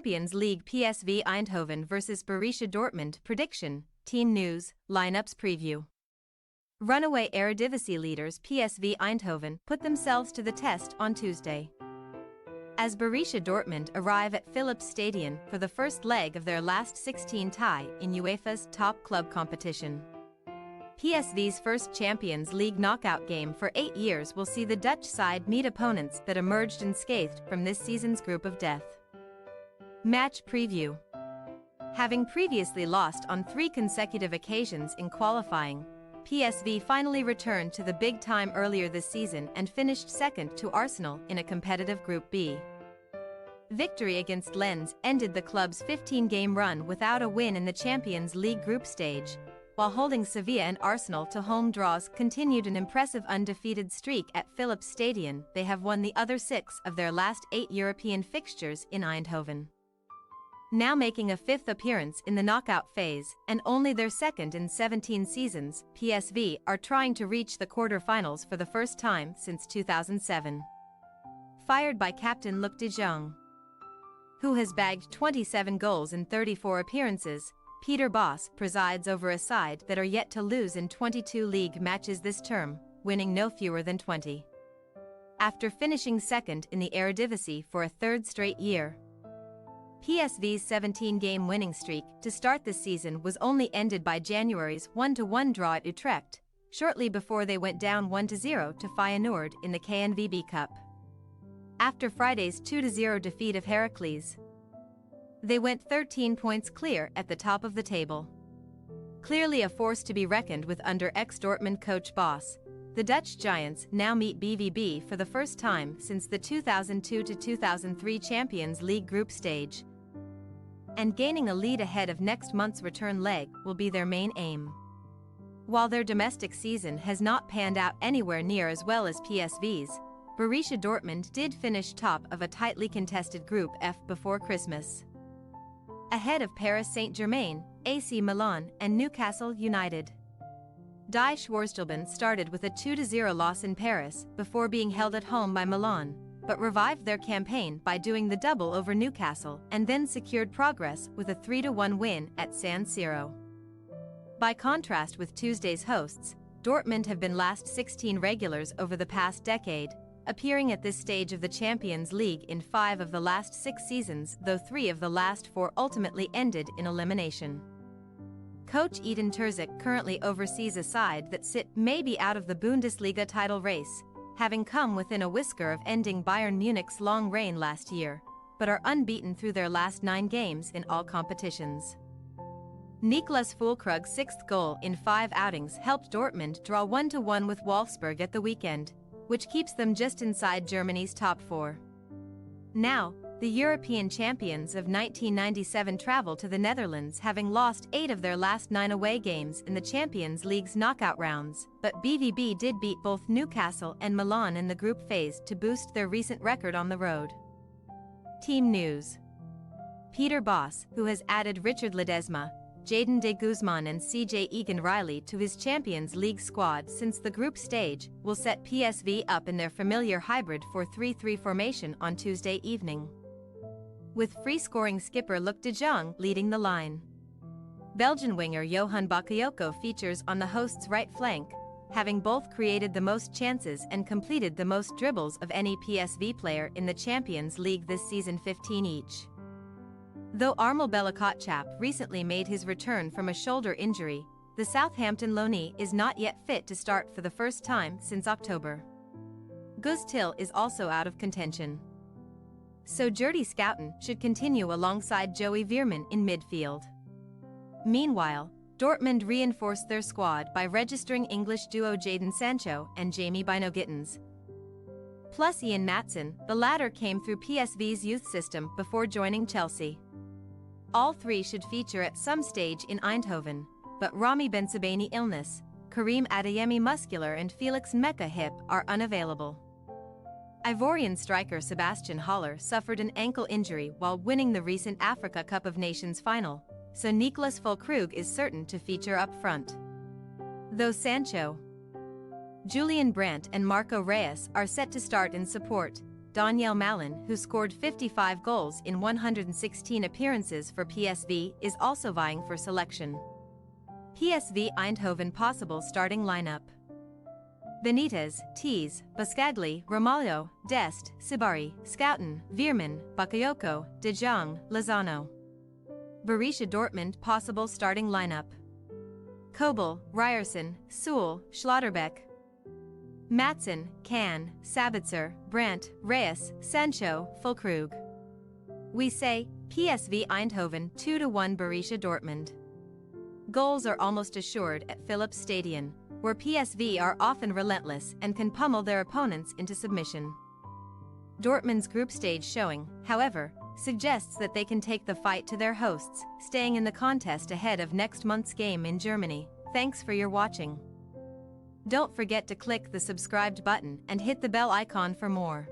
Champions League PSV Eindhoven vs Borussia Dortmund prediction, team news, lineups preview. Runaway Eredivisie leaders PSV Eindhoven put themselves to the test on Tuesday, as Borussia Dortmund arrive at Philips Stadion for the first leg of their last 16 tie in UEFA's top club competition. PSV's first Champions League knockout game for 8 years will see the Dutch side meet opponents that emerged unscathed from this season's group of death. Match preview. Having previously lost on 3 consecutive occasions in qualifying, PSV finally returned to the big time earlier this season and finished second to Arsenal in a competitive Group B. Victory against Lens ended the club's 15-game run without a win in the Champions League group stage, while holding Sevilla and Arsenal to home draws continued an impressive undefeated streak at Philips Stadion. They have won the other 6 of their last 8 European fixtures in Eindhoven. Now making a 5th appearance in the knockout phase, and only their 2nd in 17 seasons, PSV are trying to reach the quarter-finals for the first time since 2007. Fired by captain Luc de Jong, who has bagged 27 goals in 34 appearances, Peter Bosz presides over a side that are yet to lose in 22 league matches this term, winning no fewer than 20. After finishing second in the Eredivisie for a 3rd straight year, PSV's 17-game winning streak to start this season was only ended by January's 1-1 draw at Utrecht, shortly before they went down 1-0 to Feyenoord in the KNVB Cup. After Friday's 2-0 defeat of Heracles, they went 13 points clear at the top of the table. Clearly a force to be reckoned with under ex-Dortmund coach Bosz, the Dutch Giants now meet BVB for the first time since the 2002-2003 Champions League group stage, and gaining a lead ahead of next month's return leg will be their main aim. While their domestic season has not panned out anywhere near as well as PSV's, Borussia Dortmund did finish top of a tightly contested Group F before Christmas, ahead of Paris Saint-Germain, AC Milan and Newcastle United. Die Schwarzgelben started with a 2-0 loss in Paris before being held at home by Milan, but revived their campaign by doing the double over Newcastle and then secured progress with a 3-1 win at San Siro. By contrast with Tuesday's hosts, Dortmund have been last 16 regulars over the past decade, appearing at this stage of the Champions League in 5 of the last 6 seasons, though 3 of the last 4 ultimately ended in elimination. Coach Edin Terzic currently oversees a side that sit maybe out of the Bundesliga title race, having come within a whisker of ending Bayern Munich's long reign last year, but are unbeaten through their last 9 games in all competitions. Niklas Füllkrug's 6th goal in 5 outings helped Dortmund draw 1-1 with Wolfsburg at the weekend, which keeps them just inside Germany's top 4. Now, the European champions of 1997 travel to the Netherlands, having lost 8 of their last 9 away games in the Champions League's knockout rounds, but BVB did beat both Newcastle and Milan in the group phase to boost their recent record on the road. Team news. Peter Bosz, who has added Richard Ledesma, Jadon de Guzman and CJ Egan-Riley to his Champions League squad since the group stage, will set PSV up in their familiar hybrid 4-3-3 formation on Tuesday evening, with free-scoring skipper Luc de Jong leading the line. Belgian winger Johan Bakayoko features on the hosts' right flank, having both created the most chances and completed the most dribbles of any PSV player in the Champions League this season, 15 each. Though Armel Belakotchap recently made his return from a shoulder injury, the Southampton loanee is not yet fit to start for the first time since October. Guus Til is also out of contention, so Jerdy Schouten should continue alongside Joey Veerman in midfield. Meanwhile, Dortmund reinforced their squad by registering English duo Jadon Sancho and Jamie Bino-Gittens, plus Ian Maatsen. The latter came through PSV's youth system before joining Chelsea. All 3 should feature at some stage in Eindhoven, but Rami Bensebaini illness, Karim Adeyemi muscular and Felix Meka hip are unavailable. Ivorian striker Sebastian Haller suffered an ankle injury while winning the recent Africa Cup of Nations final, so Niklas Füllkrug is certain to feature up front, though Sancho, Julian Brandt and Marco Reyes are set to start in support. Daniel Malin, who scored 55 goals in 116 appearances for PSV, is also vying for selection. PSV Eindhoven possible starting lineup: Benitez, Tees, Buscagli, Romaglio, Dest, Sibari, Schouten, Veerman, Bakayoko, De Jong, Lozano. Borussia Dortmund possible starting lineup: Kobel, Ryerson, Sewell, Schlotterbeck, Matson, Can, Sabitzer, Brandt, Reyes, Sancho, Füllkrug. We say, PSV Eindhoven 2-1 Borussia Dortmund. Goals are almost assured at Philips Stadion, where PSV are often relentless and can pummel their opponents into submission. Dortmund's group stage showing, however, suggests that they can take the fight to their hosts, staying in the contest ahead of next month's game in Germany. Thanks for your watching. Don't forget to click the subscribed button and hit the bell icon for more.